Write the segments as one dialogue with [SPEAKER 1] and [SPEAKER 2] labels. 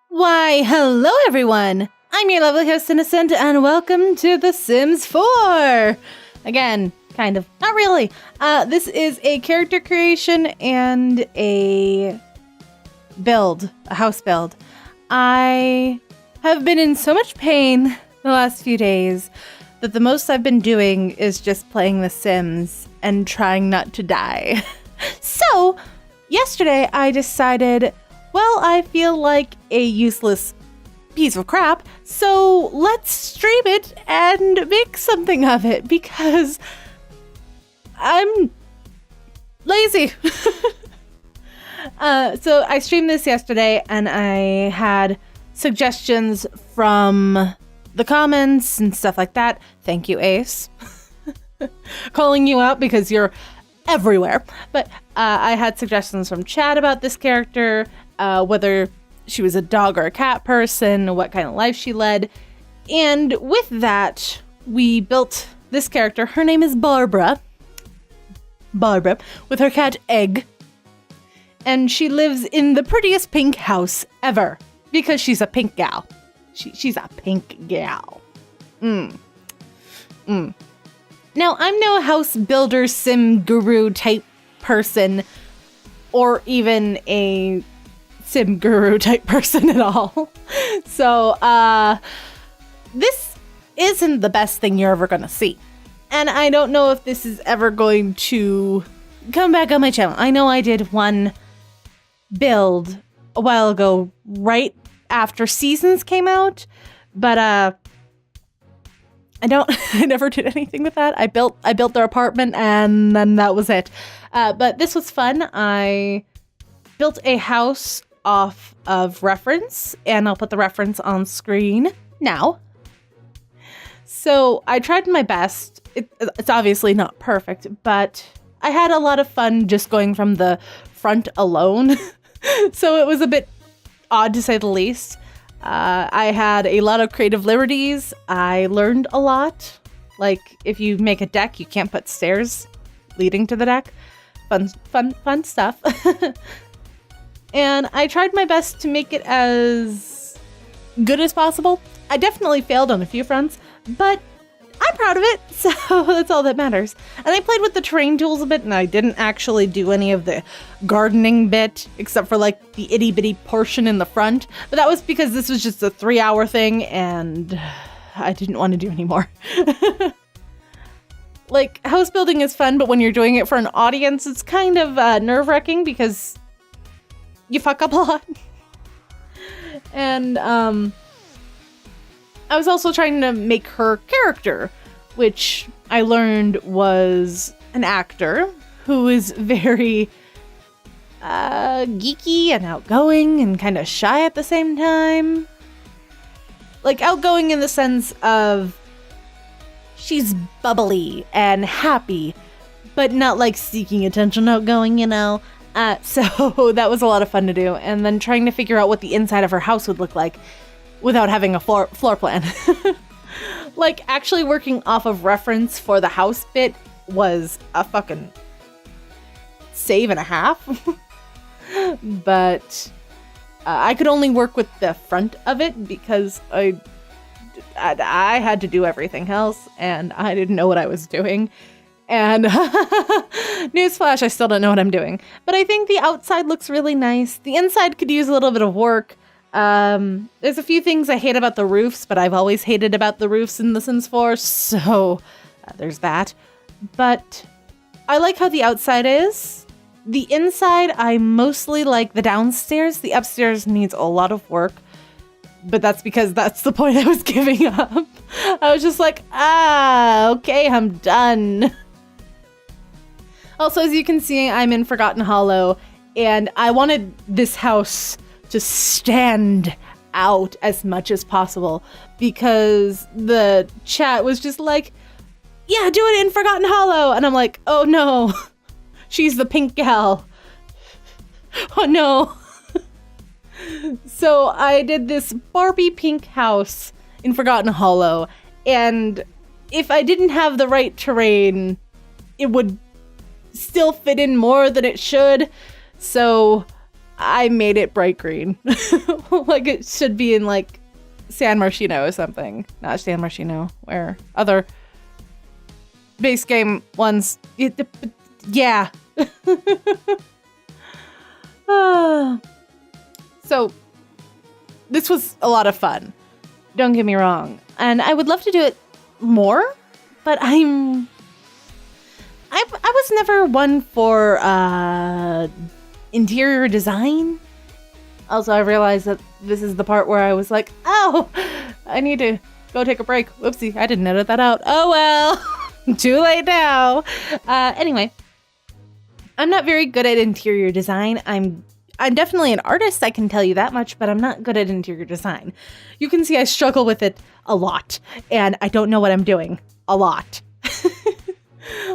[SPEAKER 1] Why, hello everyone! I'm your lovely host, Innocent, and welcome to The Sims 4! Again, kind of. Not really. This is a character creation and a build, a house build. I have been in so much pain the last few days that the most I've been doing is just playing The Sims and trying not to die. So, yesterday I decided, well, I feel like a useless piece of crap, so let's stream it and make something of it because I'm lazy. So I streamed this yesterday and I had suggestions from the comments and stuff like that. Thank you, Ace. Calling you out because you're everywhere. But I had suggestions from chat about this character, whether she was a dog or a cat person, what kind of life she led. And with that, we built this character. Her name is Barbara. Barbara, with her cat Egg. And she lives in the prettiest pink house ever because she's a pink gal. She's a pink gal. Now, I'm no house builder, sim guru type person, or even a sim guru type person at all. So, this isn't the best thing you're ever gonna see. And I don't know if this is ever going to come back on my channel. I know I did one build a while ago, right after Seasons came out, but I never did anything with that. I built their apartment and then that was it. But this was fun. I built a house off of reference, and I'll put the reference on screen now. So I tried my best. It's obviously not perfect, but I had a lot of fun just going from the front alone. So it was a bit odd to say the least. I had a lot of creative liberties. I learned a lot. Like, if you make a deck, you can't put stairs leading to the deck. Fun stuff. And I tried my best to make it as good as possible. I definitely failed on a few fronts, but I'm proud of it, so that's all that matters. And I played with the terrain tools a bit, and I didn't actually do any of the gardening bit, except for like the itty bitty portion in the front. But that was because this was just a 3-hour thing, and I didn't want to do any more. Like, house building is fun, but when you're doing it for an audience, it's kind of nerve-wracking because you fuck up a lot. And, I was also trying to make her character, which I learned was an actor who is very geeky and outgoing and kind of shy at the same time. Like, outgoing in the sense of she's bubbly and happy, but not like seeking attention outgoing, you know? So that was a lot of fun to do. And then trying to figure out what the inside of her house would look like without having a floor plan. Like, actually working off of reference for the house bit was a fucking save and a half. But I could only work with the front of it because I had to do everything else, and I didn't know what I was doing. And newsflash, I still don't know what I'm doing. But I think the outside looks really nice. The inside could use a little bit of work. There's a few things I hate about the roofs, but I've always hated about the roofs in The Sims 4, so there's that. But I like how the outside is. The inside, I mostly like the downstairs. The upstairs needs a lot of work, but that's because that's the point I was giving up. I was just like, okay, I'm done. Also, as you can see, I'm in Forgotten Hollow, and I wanted this house to stand out as much as possible because the chat was just like, yeah, do it in Forgotten Hollow. And I'm like, oh no, she's the pink gal. Oh no. So I did this Barbie pink house in Forgotten Hollow, and if I didn't have the right terrain, it would still fit in more than it should. So I made it bright green. Like it should be in like San Martino or something. Not San Martino, where other base game ones. Yeah. So this was a lot of fun. Don't get me wrong. And I would love to do it more, but I was never one for interior design. Also, I realized that this is the part where I was like, oh, I need to go take a break. Whoopsie, I didn't edit that out. Oh well, too late now. Anyway, I'm not very good at interior design. I'm definitely an artist, I can tell you that much, but I'm not good at interior design. You can see I struggle with it a lot, and I don't know what I'm doing a lot.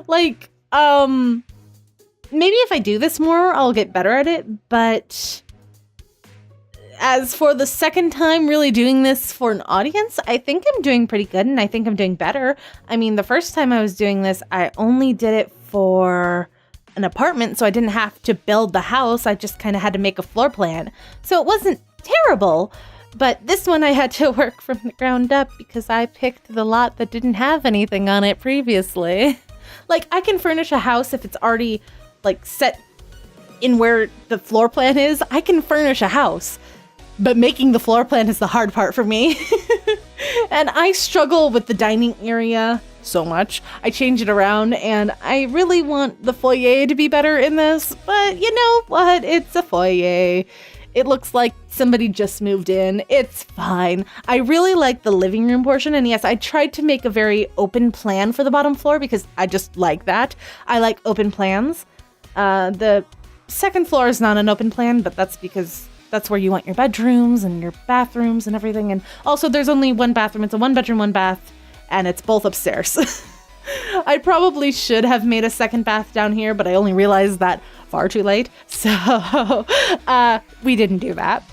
[SPEAKER 1] Like, maybe if I do this more, I'll get better at it, but as for the second time really doing this for an audience, I think I'm doing pretty good, and I think I'm doing better. I mean, the first time I was doing this, I only did it for an apartment, so I didn't have to build the house. I just kind of had to make a floor plan. So it wasn't terrible, but this one I had to work from the ground up because I picked the lot that didn't have anything on it previously. Like, I can furnish a house if it's already, like, set in where the floor plan is. I can furnish a house, but making the floor plan is the hard part for me. And I struggle with the dining area so much. I change it around, and I really want the foyer to be better in this, but you know what? It's a foyer. It looks like somebody just moved in. It's fine. I really like the living room portion, and yes, I tried to make a very open plan for the bottom floor because I just like that. I like open plans. The second floor is not an open plan, but that's because that's where you want your bedrooms and your bathrooms and everything. And also there's only one bathroom. It's a 1-bedroom, 1-bath, and it's both upstairs. I probably should have made a second bath down here, but I only realized that far too late. So we didn't do that.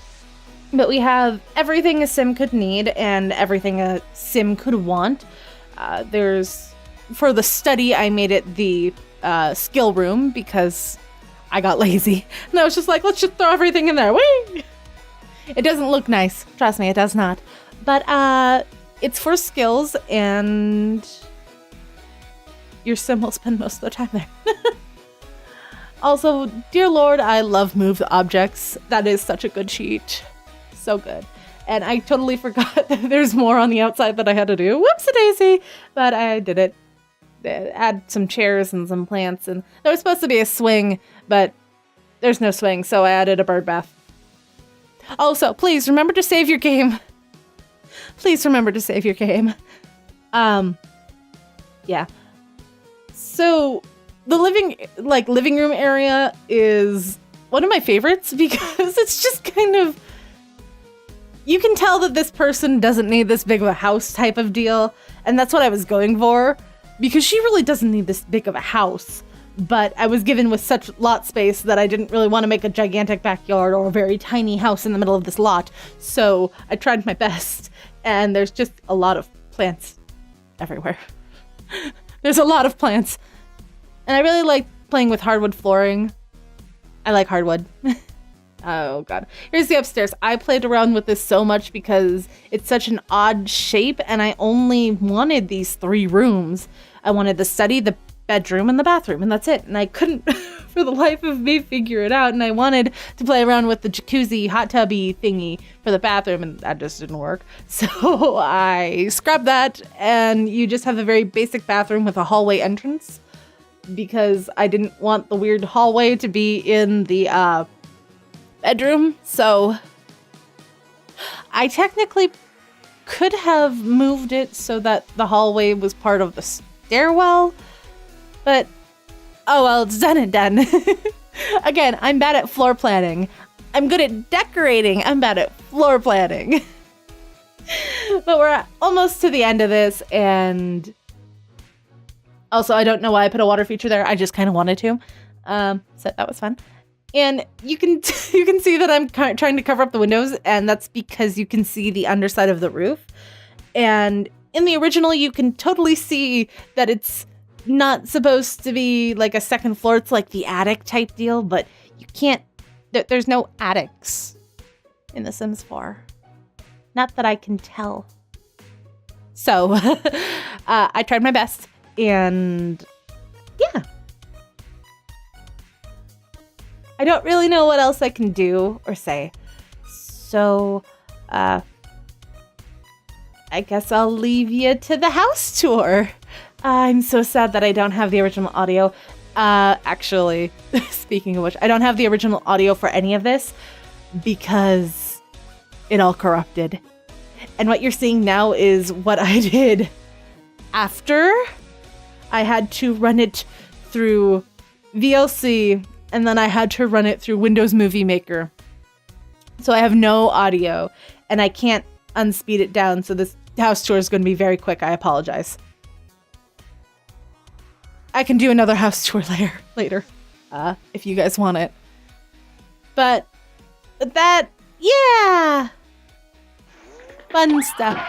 [SPEAKER 1] But we have everything a sim could need and everything a sim could want. For the study, I made it the skill room because I got lazy. And I was just like, let's just throw everything in there. Whee! It doesn't look nice. Trust me, it does not. But it's for skills, and your sim will spend most of the time there. Also, dear Lord, I love moved objects. That is such a good cheat. So good. And I totally forgot that there's more on the outside that I had to do. Whoopsie-daisy! But I did it. Add some chairs and some plants, and there was supposed to be a swing, but there's no swing, so I added a bird bath. Also, please remember to save your game. Please remember to save your game. Yeah. So the living room area is one of my favorites because it's just kind of, you can tell that this person doesn't need this big of a house type of deal, and that's what I was going for. Because she really doesn't need this big of a house, but I was given with such lot space that I didn't really want to make a gigantic backyard or a very tiny house in the middle of this lot. So I tried my best, and there's just a lot of plants everywhere. There's a lot of plants. And I really like playing with hardwood flooring. I like hardwood. Oh god. Here's the upstairs. I played around with this so much because it's such an odd shape, and I only wanted these 3 rooms. I wanted the study, the bedroom, and the bathroom, and that's it. And I couldn't for the life of me figure it out, and I wanted to play around with the jacuzzi hot tubby thingy for the bathroom, and that just didn't work. So I scrapped that, and you just have a very basic bathroom with a hallway entrance because I didn't want the weird hallway to be in the bedroom. So I technically could have moved it so that the hallway was part of the stairwell, but oh well, it's done and done. Again, I'm bad at floor planning. I'm good at decorating. I'm bad at floor planning. But we're almost to the end of this, and also I don't know why I put a water feature there. I just kind of wanted to. So that was fun. And you can see that I'm trying to cover up the windows, and that's because you can see the underside of the roof. And in the original, you can totally see that it's not supposed to be like a second floor. It's like the attic type deal, but you can't There's no attics in The Sims 4. Not that I can tell. So, I tried my best, and yeah. I don't really know what else I can do or say. So, I guess I'll leave you to the house tour. I'm so sad that I don't have the original audio. Actually, speaking of which, I don't have the original audio for any of this because it all corrupted. And what you're seeing now is what I did after I had to run it through VLC, and then I had to run it through Windows Movie Maker. So I have no audio, and I can't unspeed it down, so this house tour is going to be very quick. I apologize. I can do another house tour later, if you guys want it. But that, yeah, fun stuff.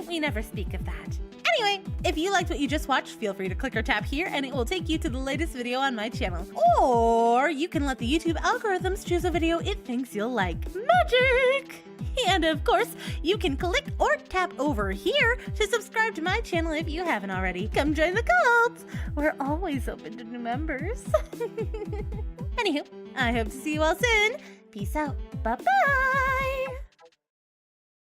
[SPEAKER 2] We never speak of that. Anyway, if you liked what you just watched, feel free to click or tap here and it will take you to the latest video on my channel. Or you can let the YouTube algorithms choose a video it thinks you'll like. Magic! And of course, you can click or tap over here to subscribe to my channel if you haven't already. Come join the cult! We're always open to new members. Anywho, I hope to see you all soon. Peace out. Bye-bye!